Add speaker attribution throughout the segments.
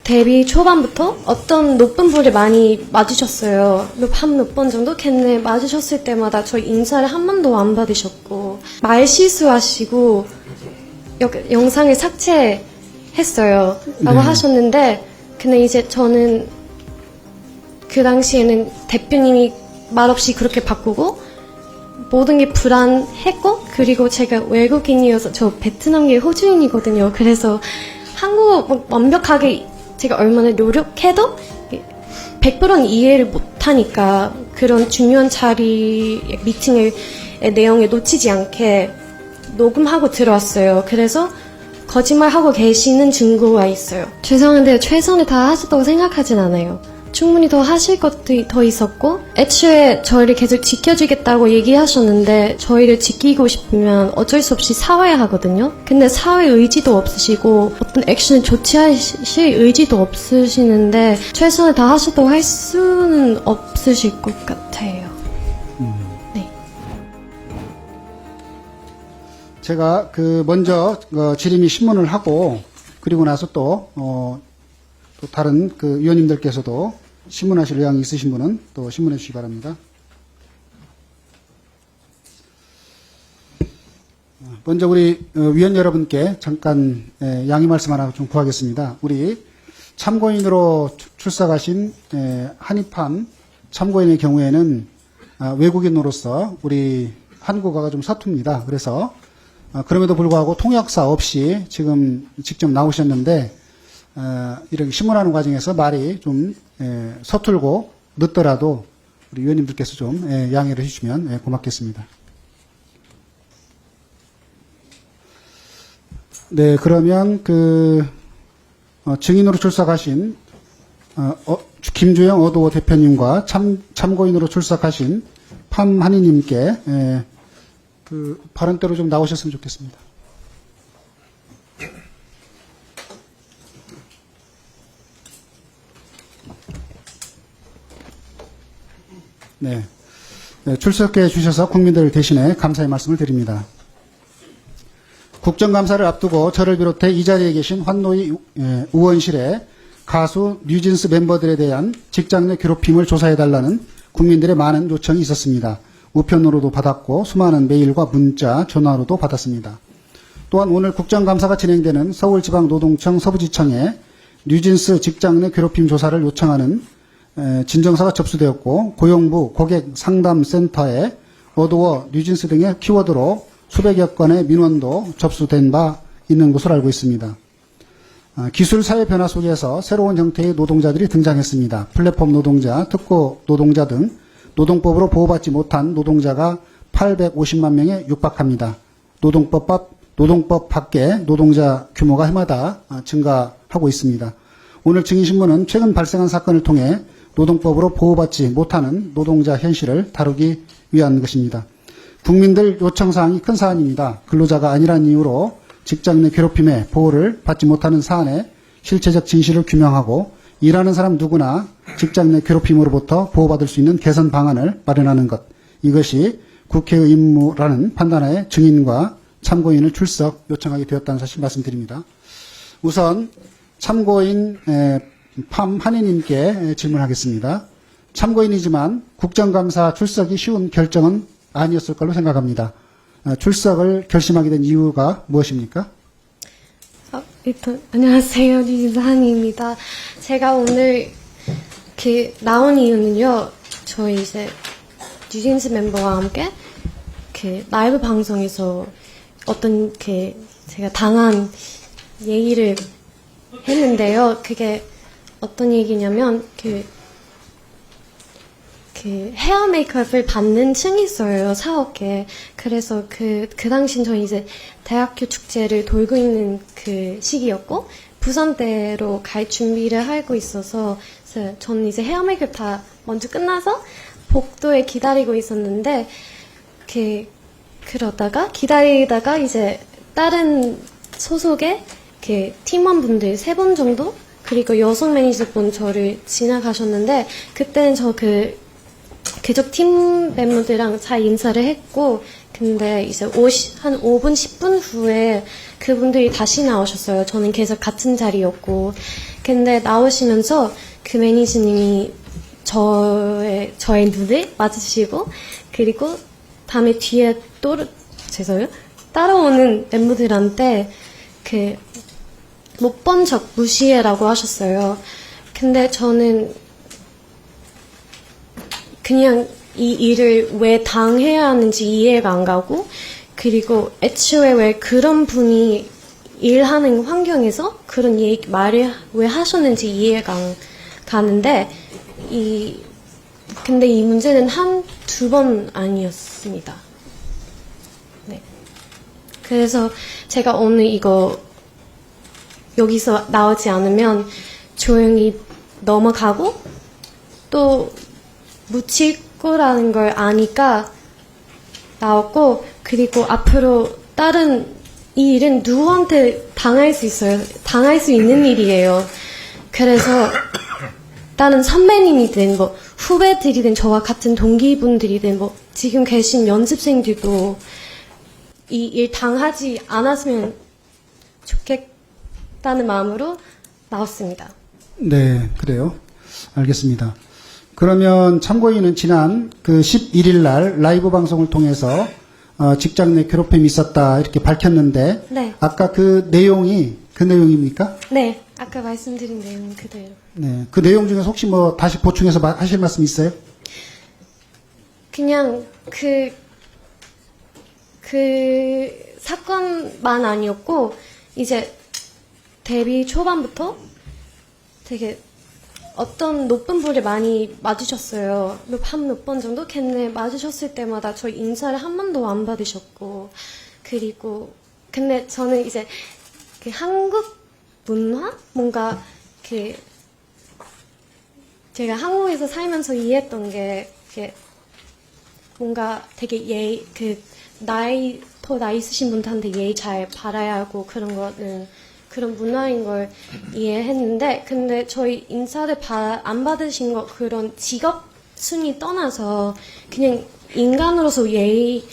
Speaker 1: 데뷔 초반부터 어떤 높은 분을 많이 맞으셨어요. 한 몇 번 정도? 걔네 맞으셨을 때마다 저희 인사를 한 번도 안 받으셨고, 말 실수하시고, 영상을 삭제했어요. 라고 하셨는데, 근데 이제 저는 그 당시에는 대표님이 말없이 그렇게 바꾸고, 모든 게 불안했고, 그리고 제가 외국인이어서 저 베트남계 호주인이거든요. 그래서 한국어 완벽하게 제가 얼마나 노력해도 100%는 이해를 못하니까 그런 중요한 자리 미팅의 내용에 놓치지 않게 녹음하고 들어왔어요. 그래서 거짓말하고 계시는 증거가 있어요. 죄송한데 최선을 다하셨다고 생각하진 않아요. 충분히 더 하실 것도 더 있었고, 애초에 저희를 계속 지켜주겠다고 얘기하셨는데 저희를 지키고 싶으면 어쩔 수 없이 사와야 하거든요. 근데 사회 의지도 없으시고 어떤 액션을 조치하실 의지도 없으시는데 최선을 다하셨다고 할 수는 없으실 것 같아요. 네.
Speaker 2: 제가 먼저 지림이 신문을 하고, 그리고 나서 또 다른 위원님들께서도 신문하실 의향이 있으신 분은 또 신문해 주시기 바랍니다. 먼저 우리 위원 여러분께 잠깐 양해 말씀 하나 좀 구하겠습니다. 우리 참고인으로 출석하신 한입함 참고인의 경우에는 외국인으로서 우리 한국어가 좀 서툽니다. 그래서 그럼에도 불구하고 통역사 없이 지금 직접 나오셨는데, 이렇게 신문하는 과정에서 말이 좀 서툴고 늦더라도 우리 위원님들께서 좀 양해를 해주시면 고맙겠습니다. 네, 그러면 증인으로 출석하신 김주영 어도어 대표님과 참고인으로 출석하신 팜한이님께 발언대로 좀 나오셨으면 좋겠습니다. 네. 출석해 주셔서 국민들 대신에 감사의 말씀을 드립니다. 국정감사를 앞두고 저를 비롯해 이 자리에 계신 환노위 의원실에 가수 뉴진스 멤버들에 대한 직장 내 괴롭힘을 조사해달라는 국민들의 많은 요청이 있었습니다. 우편으로도 받았고 수많은 메일과 문자, 전화로도 받았습니다. 또한 오늘 국정감사가 진행되는 서울지방노동청 서부지청에 뉴진스 직장 내 괴롭힘 조사를 요청하는 진정서가 접수되었고, 고용부 고객상담센터에 어도어, 뉴진스 등의 키워드로 수백여 건의 민원도 접수된 바 있는 것으로 알고 있습니다. 기술 사회 변화 속에서 새로운 형태의 노동자들이 등장했습니다. 플랫폼 노동자, 특고 노동자 등 노동법으로 보호받지 못한 노동자가 850만 명에 육박합니다. 노동법 밖의 노동자 규모가 해마다 증가하고 있습니다. 오늘 증인신문은 최근 발생한 사건을 통해 노동법으로 보호받지 못하는 노동자 현실을 다루기 위한 것입니다. 국민들 요청사항이 큰 사안입니다. 근로자가 아니란 이유로 직장 내 괴롭힘에 보호를 받지 못하는 사안의 실체적 진실을 규명하고 일하는 사람 누구나 직장 내 괴롭힘으로부터 보호받을 수 있는 개선 방안을 마련하는 것, 이것이 국회의 임무라는 판단하에 증인과 참고인을 출석 요청하게 되었다는 사실 말씀드립니다. 우선 참고인 팜한이님께 질문하겠습니다. 참고인이지만 국정감사 출석이 쉬운 결정은 아니었을 걸로 생각합니다. 출석을 결심하게 된 이유가 무엇입니까?
Speaker 1: 안녕하세요. 뉴진스 한이입니다. 제가 오늘 나온 이유는요, 저희 이제 뉴진스 멤버와 함께 라이브 방송에서 어떤 제가 당한 얘기를 했는데요. 그게 어떤 얘기냐면 헤어 메이크업을 받는 층이 있어요, 사업계. 그래서 그 당시엔 저희 이제 대학교 축제를 돌고 있는 그 시기였고, 부산대로 갈 준비를 하고 있어서, 저는 이제 헤어 메이크업 다 먼저 끝나서 복도에 기다리고 있었는데, 그러다가, 기다리다가 이제 다른 소속의 팀원분들 3분 정도? 그리고 여성 매니저분 저를 지나가셨는데, 그때는 계속 팀 멤버들이랑 잘 인사를 했고, 근데 이제 한 5분, 10분 후에 그분들이 다시 나오셨어요. 저는 계속 같은 자리였고. 근데 나오시면서 그 매니저님이 저의 눈을 맞으시고, 그리고 다음에 뒤에 죄송해요. 따라오는 멤버들한테 못 본 척 무시해라고 하셨어요. 근데 저는 그냥 이 일을 왜 당해야 하는지 이해가 안 가고, 그리고 애초에 왜 그런 분이 일하는 환경에서 그런 말을 왜 하셨는지 이해가 안 가는데, 근데 이 문제는 두 번 아니었습니다. 네. 그래서 제가 오늘 이거 여기서 나오지 않으면 조용히 넘어가고 또 묻힐 거라는 걸 아니까 나왔고, 그리고 앞으로 이 일은 누구한테 당할 수 있어요. 당할 수 있는 일이에요. 그래서 다른 선배님이든 후배들이든 저와 같은 동기분들이든 지금 계신 연습생들도 이 일 당하지 않았으면 좋겠다는 마음으로 나왔습니다.
Speaker 2: 네, 그래요. 알겠습니다. 그러면 참고인은 지난 11일 날 라이브 방송을 통해서 직장 내 괴롭힘이 있었다 이렇게 밝혔는데,
Speaker 1: 네.
Speaker 2: 아까 그 내용입니까?
Speaker 1: 네, 아까 말씀드린 내용 그대로.
Speaker 2: 네, 그 내용 중에서 혹시 다시 보충해서 하실 말씀 있어요?
Speaker 1: 그냥 그 사건만 아니었고, 이제 데뷔 초반부터 되게 어떤 높은 분을 많이 맞으셨어요. 몇 번 정도? 걔네 맞으셨을 때마다 저희 인사를 한 번도 안 받으셨고, 그리고 근데 저는 이제 한국 문화? 뭔가 제가 한국에서 살면서 이해했던 게 뭔가 되게 더 나이 있으신 분들한테 예의 잘 바라야 하고 그런 거는 그런 문화인 걸 이해했는데, 근데 저희 인사를 안 받으신 거 그런 직업 순위 떠나서 그냥 인간으로서 예의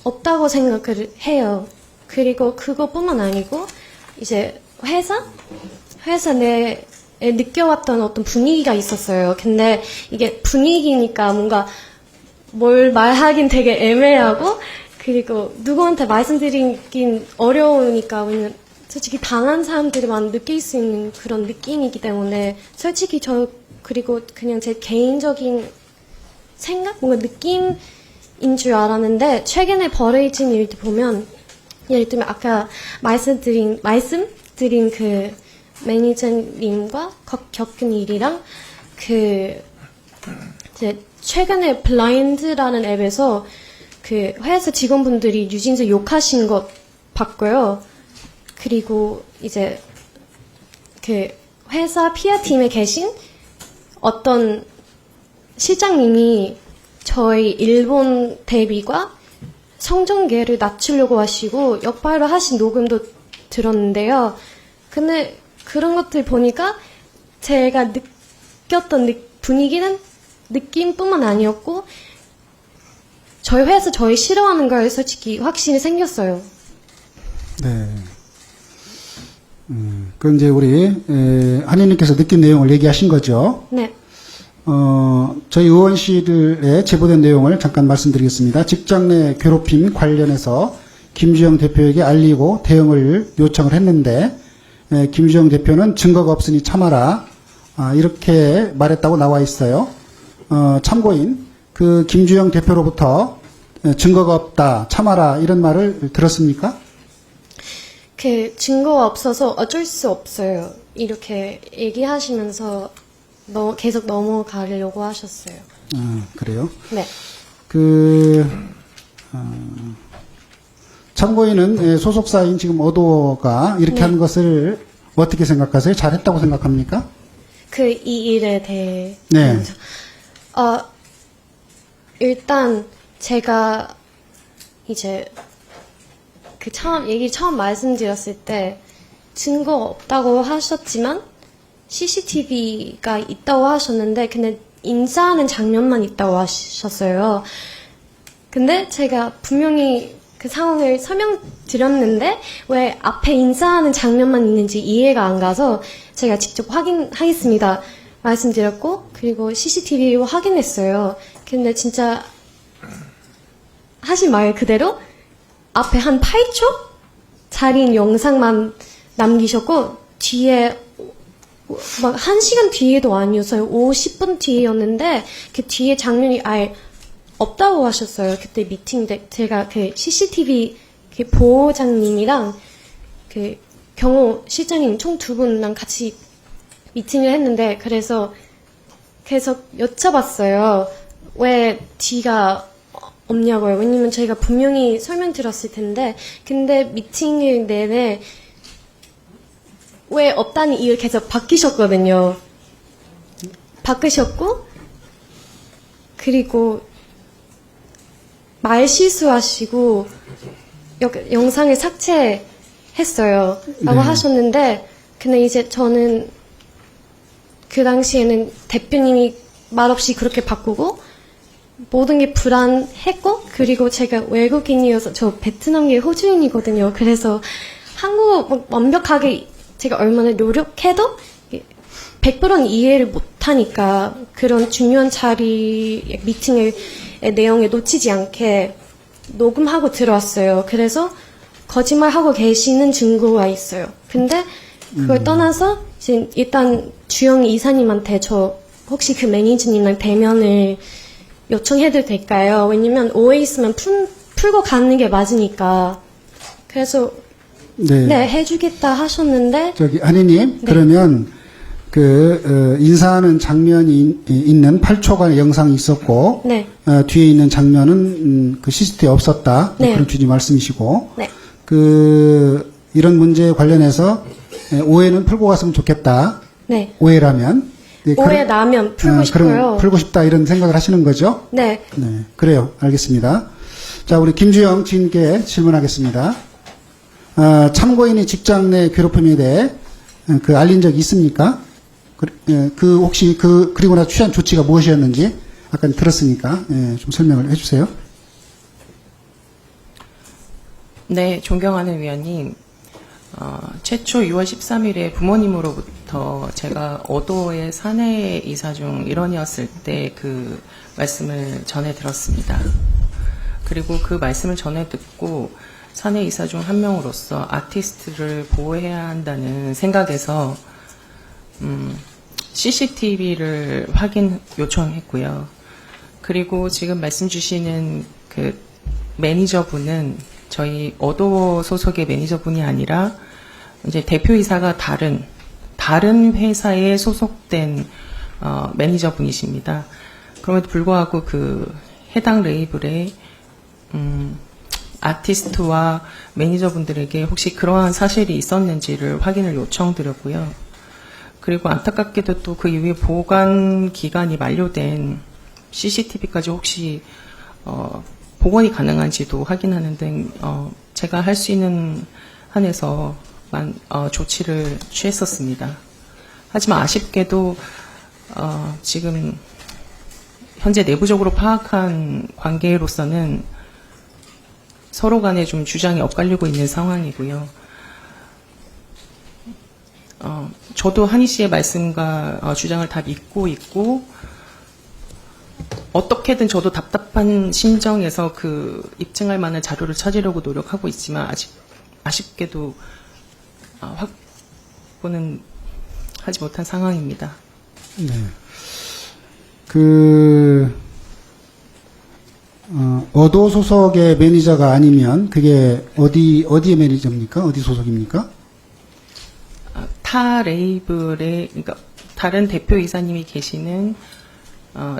Speaker 1: 없다고 생각을 해요. 그리고 그것뿐만 아니고 이제 회사 내에 느껴왔던 어떤 분위기가 있었어요. 근데 이게 분위기니까 뭔가 뭘 말하긴 되게 애매하고, 그리고 누구한테 말씀드리긴 어려우니까, 왜냐면 솔직히 당한 사람들만 느낄 수 있는 그런 느낌이기 때문에, 솔직히 그리고 그냥 제 개인적인 생각? 뭔가 느낌인 줄 알았는데, 최근에 벌어진 일들 보면, 예를 들면 아까 말씀드린 그 매니저님과 겪은 일이랑 이제 최근에 블라인드라는 앱에서 회사 직원분들이 뉴진스 욕하신 것 봤고요. 그리고 이제 회사 PR 팀에 계신 어떤 실장님이 저희 일본 데뷔과 성종계를 낮추려고 하시고 역발을 하신 녹음도 들었는데요. 근데 그런 것들 보니까 제가 느꼈던 분위기는 느낌뿐만 아니었고, 저희 회사 저희 싫어하는 걸 솔직히 확신이 생겼어요.
Speaker 2: 네. 그 이제 우리 한의님께서 느낀 내용을 얘기하신 거죠.
Speaker 1: 네.
Speaker 2: 저희 의원실에 제보된 내용을 잠깐 말씀드리겠습니다. 직장 내 괴롭힘 관련해서 김주영 대표에게 알리고 대응을 요청을 했는데, 김주영 대표는 증거가 없으니 참아라, 이렇게 말했다고 나와 있어요. 참고인 김주영 대표로부터 증거가 없다, 참아라 이런 말을 들었습니까?
Speaker 1: 증거가 없어서 어쩔 수 없어요. 이렇게 얘기하시면서 계속 넘어가려고 하셨어요.
Speaker 2: 그래요?
Speaker 1: 네.
Speaker 2: 참고인은 소속사인 지금 어도가 이렇게
Speaker 1: 네.
Speaker 2: 하는 것을 어떻게 생각하세요? 잘했다고 생각합니까?
Speaker 1: 이 일에 대해.
Speaker 2: 네.
Speaker 1: 일단 제가 이제 처음 말씀드렸을 때 증거 없다고 하셨지만 CCTV가 있다고 하셨는데, 근데 인사하는 장면만 있다고 하셨어요. 근데 제가 분명히 그 상황을 설명드렸는데 왜 앞에 인사하는 장면만 있는지 이해가 안 가서 제가 직접 확인하겠습니다 말씀드렸고, 그리고 CCTV로 확인했어요. 근데 진짜 하신 말 그대로 앞에 한 8초 자리인 영상만 남기셨고, 뒤에 막 1시간 뒤에도 아니었어요. 50분 뒤였는데 그 뒤에 장면이 아예 없다고 하셨어요. 그때 미팅 때 제가 그 CCTV 그 보호장님이랑 그 경호 실장님 총 2분랑 같이 미팅을 했는데, 그래서 계속 여쭤봤어요. 왜 뒤가 없냐고요. 왜냐면 저희가 분명히 설명드렸을 텐데, 근데 미팅을 내내 왜 없다는 이유를 계속 바뀌셨거든요. 바꾸셨고, 그리고 말 실수하시고 영상을 삭제했어요 라고 하셨는데, 근데 이제 저는 그 당시에는 대표님이 말없이 그렇게 바꾸고 모든 게 불안했고, 그리고 제가 외국인이어서 저 베트남계 호주인이거든요. 그래서 한국어 막 완벽하게 제가 얼마나 노력해도 100%는 이해를 못하니까 그런 중요한 자리 미팅의 내용을 놓치지 않게 녹음하고 들어왔어요. 그래서 거짓말하고 계시는 증거가 있어요. 근데 그걸 떠나서 이제 일단 주영 이사님한테 저 혹시 그 매니저님랑 대면을 요청해도 될까요? 왜냐면 오해 있으면 풀고 가는 게 맞으니까. 그래서 네, 해주겠다 하셨는데.
Speaker 2: 저기 한희님,
Speaker 1: 네.
Speaker 2: 그러면 인사하는 장면이 있는 8초간의 영상이 있었고,
Speaker 1: 네.
Speaker 2: 뒤에 있는 장면은 그 CCTV에 없었다.
Speaker 1: 네.
Speaker 2: 그런 취지 말씀이시고,
Speaker 1: 네.
Speaker 2: 이런 문제에 관련해서 오해는 풀고 갔으면 좋겠다.
Speaker 1: 네.
Speaker 2: 오해라면. 네,
Speaker 1: 오해 나면 풀고 싶어요.
Speaker 2: 그럼 풀고 싶다 이런 생각을 하시는 거죠?
Speaker 1: 네.
Speaker 2: 네. 그래요. 알겠습니다. 자, 우리 김주영 지인께 질문하겠습니다. 참고인이 직장 내 괴롭힘에 대해 알린 적이 있습니까? 혹시 그리고 나서 취한 조치가 무엇이었는지 아까 들었으니까 좀 설명을 해주세요.
Speaker 3: 네, 존경하는 위원님. 최초 6월 13일에 부모님으로부터 제가 어도의 사내 이사 중 일원이었을 때 그 말씀을 전해 들었습니다. 그리고 그 말씀을 전해 듣고 사내 이사 중 한 명으로서 아티스트를 보호해야 한다는 생각에서 CCTV를 확인 요청했고요. 그리고 지금 말씀 주시는 그 매니저분은 저희 어도 소속의 매니저분이 아니라 이제 대표이사가 다른 회사에 소속된 매니저분이십니다. 그럼에도 불구하고 그 해당 레이블의 아티스트와 매니저분들에게 혹시 그러한 사실이 있었는지를 확인을 요청드렸고요. 그리고 안타깝게도 또 그 이후에 보관 기간이 만료된 CCTV까지 혹시 복원이 가능한지도 하긴하는 등 제가 할 수 있는 한에서만 조치를 취했었습니다. 하지만 아쉽게도 지금 현재 내부적으로 파악한 관계로서는 서로 간에 좀 주장이 엇갈리고 있는 상황이고요. 저도 한희 씨의 말씀과 주장을 다 믿고 있고, 어떻게든 저도 답답한 심정에서 그 입증할 만한 자료를 찾으려고 노력하고 있지만 아쉽게도 확보는 하지 못한 상황입니다.
Speaker 2: 네. 어도 소속의 매니저가 아니면 그게 어디의 매니저입니까? 어디 소속입니까?
Speaker 3: 타 레이블의, 그러니까 다른 대표이사님이 계시는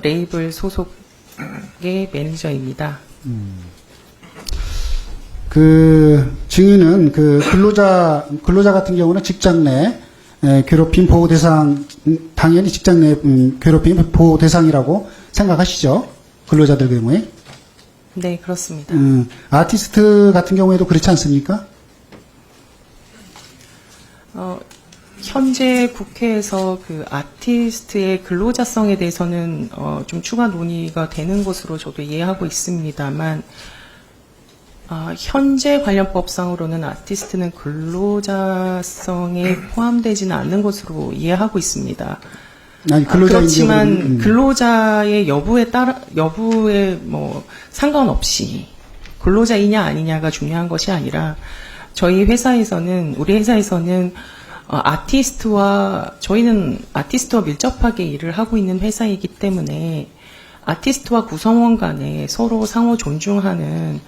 Speaker 3: 레이블 소속의 매니저입니다.
Speaker 2: 증인은 근로자 같은 경우는 직장 내 괴롭힘 보호 대상, 당연히 직장 내 괴롭힘 보호 대상이라고 생각하시죠? 근로자들 경우에?
Speaker 3: 네, 그렇습니다.
Speaker 2: 아티스트 같은 경우에도 그렇지 않습니까?
Speaker 3: 현재 국회에서 그 아티스트의 근로자성에 대해서는 좀 추가 논의가 되는 것으로 저도 이해하고 있습니다만, 현재 관련법상으로는 아티스트는 근로자성에 포함되지는 않는 것으로 이해하고 있습니다.
Speaker 2: 아니,
Speaker 3: 그렇지만 근로자의 여부에 뭐 상관없이 근로자이냐 아니냐가 중요한 것이 아니라 우리 회사에서는 저희는 아티스트와 밀접하게 일을 하고 있는 회사이기 때문에 아티스트와 구성원 간에 서로 상호 존중하는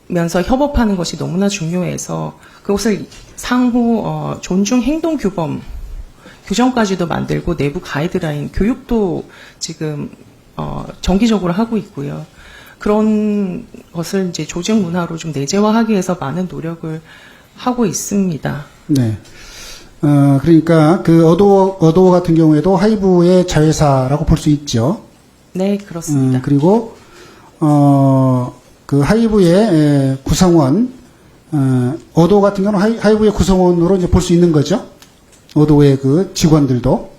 Speaker 3: 면서 협업하는 것이 너무나 중요해서 그것을 상호 존중 행동 규정까지도 만들고 내부 가이드라인 교육도 지금 정기적으로 하고 있고요. 그런 것을 이제 조직 문화로 좀 내재화하기 위해서 많은 노력을 하고 있습니다.
Speaker 2: 네. 그러니까 그 어도어 같은 경우에도 하이브의 자회사라고 볼 수 있죠.
Speaker 3: 네, 그렇습니다.
Speaker 2: 그리고 그 하이브의 구성원, 어도어 같은 경우는 하이브의 구성원으로 이제 볼 수 있는 거죠. 어도어의 그 직원들도.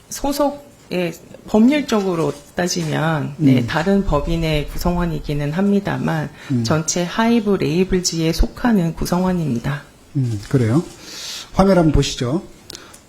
Speaker 3: 소속의 법률적으로 따지면 다른 법인의 구성원이기는 합니다만 전체 하이브 레이블즈에 속하는 구성원입니다.
Speaker 2: 그래요. 화면 한번 보시죠.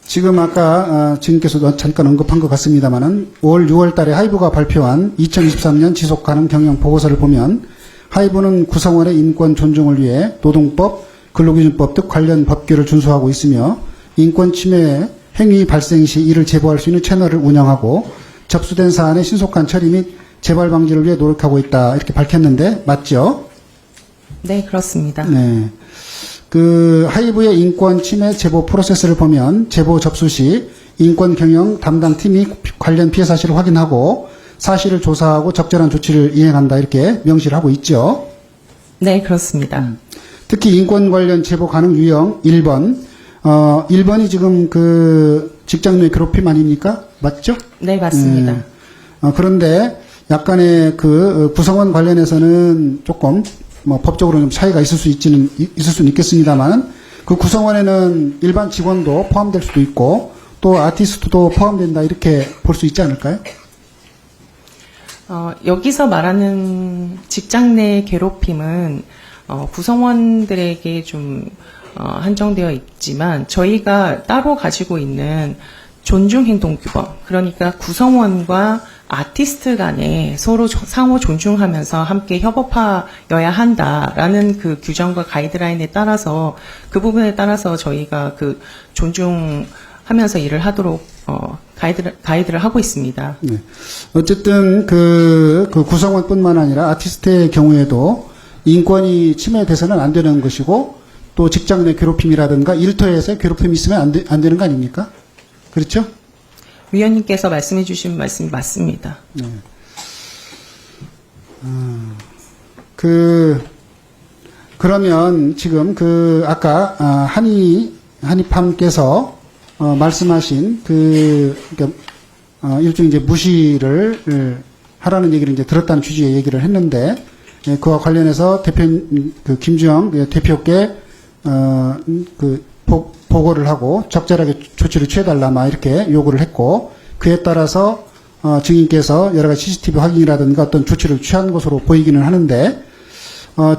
Speaker 2: 지금 아까 지금께서도 잠깐 언급한 것 같습니다만은 올 6월 달에 하이브가 발표한 2023년 지속가능 경영 보고서를 보면 하이브는 구성원의 인권 존중을 위해 노동법, 근로기준법 등 관련 법규를 준수하고 있으며 인권 침해 행위 발생 시 이를 제보할 수 있는 채널을 운영하고 접수된 사안의 신속한 처리 및 재발 방지를 위해 노력하고 있다. 이렇게 밝혔는데 맞죠?
Speaker 3: 네, 그렇습니다.
Speaker 2: 네. 그 하이브의 인권 침해 제보 프로세스를 보면 제보 접수 시 인권 경영 담당팀이 관련 피해 사실을 확인하고 사실을 조사하고 적절한 조치를 이행한다. 이렇게 명시를 하고 있죠.
Speaker 3: 네, 그렇습니다.
Speaker 2: 특히 인권 관련 제보 가능 유형 1번. 1번이 지금 그 직장 내 괴롭힘 아닙니까? 맞죠?
Speaker 3: 네, 맞습니다.
Speaker 2: 그런데 약간의 그 구성원 관련해서는 조금 뭐 법적으로 좀 차이가 있을 수는 있겠습니다만 그 구성원에는 일반 직원도 포함될 수도 있고 또 아티스트도 포함된다 이렇게 볼 수 있지 않을까요?
Speaker 3: 여기서 말하는 직장 내 괴롭힘은 구성원들에게 좀 한정되어 있지만 저희가 따로 가지고 있는 존중행동규범, 그러니까 구성원과 아티스트 간에 서로 상호 존중하면서 함께 협업하여야 한다라는 그 규정과 가이드라인에 따라서 그 부분에 따라서 저희가 그 존중하면서 일을 하도록 가이드를 하고 있습니다.
Speaker 2: 네. 어쨌든 그 구성원뿐만 아니라 아티스트의 경우에도 인권이 침해돼서는 안 되는 것이고 또 직장 내 괴롭힘이라든가 일터에서 괴롭힘이 있으면 안 되는 거 아닙니까? 그렇죠?
Speaker 3: 위원님께서 말씀해 주신 말씀이 맞습니다.
Speaker 2: 네. 그러면 지금 아까 한이팜께서 말씀하신 그러니까 일종의 이제 무시를 하라는 얘기를 이제 들었다는 취지의 얘기를 했는데 그와 관련해서 김주영 대표께 보고를 하고 적절하게 조치를 취해달라 막 이렇게 요구를 했고 그에 따라서 증인께서 여러 가지 CCTV 확인이라든가 어떤 조치를 취한 것으로 보이기는 하는데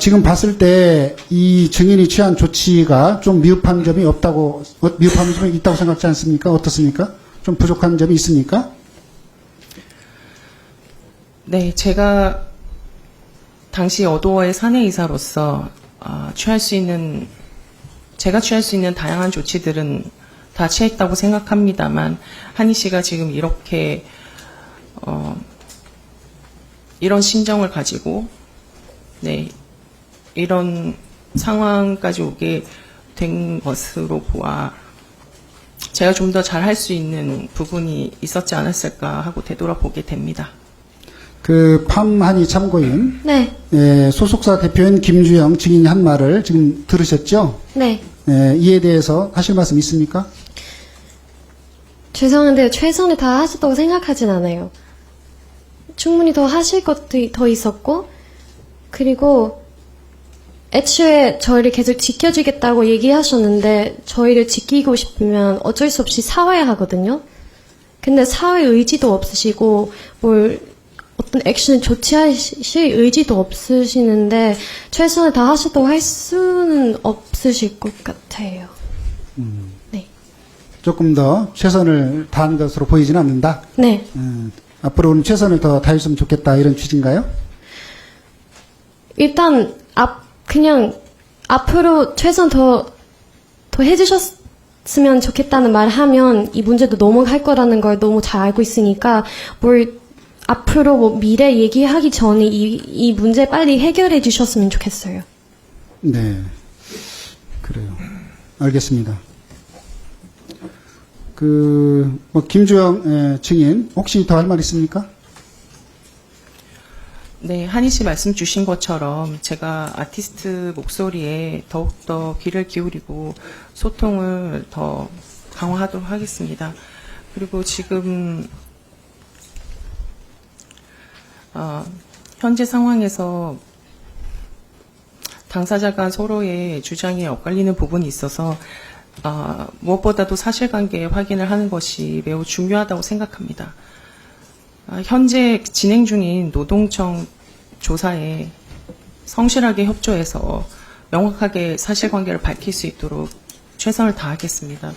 Speaker 2: 지금 봤을 때 이 증인이 취한 조치가 좀 미흡한 점이 있다고 생각지 않습니까? 어떻습니까? 좀 부족한 점이 있습니까?
Speaker 3: 네, 제가 당시 어도어의 사내이사로서 제가 취할 수 있는 다양한 조치들은 다 취했다고 생각합니다만 한희 씨가 지금 이렇게 이런 심정을 가지고 이런 상황까지 오게 된 것으로 보아 제가 좀 더 잘할 수 있는 부분이 있었지 않았을까 하고 되돌아보게 됩니다. 한이 참고인
Speaker 1: 네.
Speaker 2: 소속사 대표인 김주영 증인이 한 말을 지금 들으셨죠?
Speaker 1: 네.
Speaker 2: 이에 대해서 하실 말씀 있습니까?
Speaker 1: 죄송한데 최선을 다 하셨다고 생각하진 않아요. 충분히 더 하실 것도 더 있었고 그리고 애초에 저희를 계속 지켜주겠다고 얘기하셨는데 저희를 지키고 싶으면 어쩔 수 없이 싸워야 하거든요. 근데 싸울 의지도 없으시고 어떤 액션을 조치하실 의지도 없으시는데 최선을 다하셨다고 할 수는 없으실 것 같아요. 네.
Speaker 2: 조금 더 최선을 다한 것으로 보이지는 않는다.
Speaker 1: 네.
Speaker 2: 앞으로는 최선을 더 다했으면 좋겠다 이런 취지인가요?
Speaker 1: 일단 그냥 앞으로 최선 더 해주셨으면 좋겠다는 말을 하면 이 문제도 넘어갈 거라는 걸 너무 잘 알고 있으니까 뭘 앞으로 뭐 미래 얘기하기 전에 이 문제 빨리 해결해 주셨으면 좋겠어요.
Speaker 2: 네. 그래요. 알겠습니다. 김주영 증인, 혹시 더 할 말 있습니까?
Speaker 3: 네, 한희 씨 말씀 주신 것처럼 제가 아티스트 목소리에 더욱더 귀를 기울이고 소통을 더 강화하도록 하겠습니다. 그리고 지금 현재 상황에서 당사자 간 서로의 주장이 엇갈리는 부분이 있어서 무엇보다도 사실관계 확인을 하는 것이 매우 중요하다고 생각합니다. 현재 진행 중인 노동청 조사에 성실하게 협조해서 명확하게 사실관계를 밝힐 수 있도록 최선을 다하겠습니다.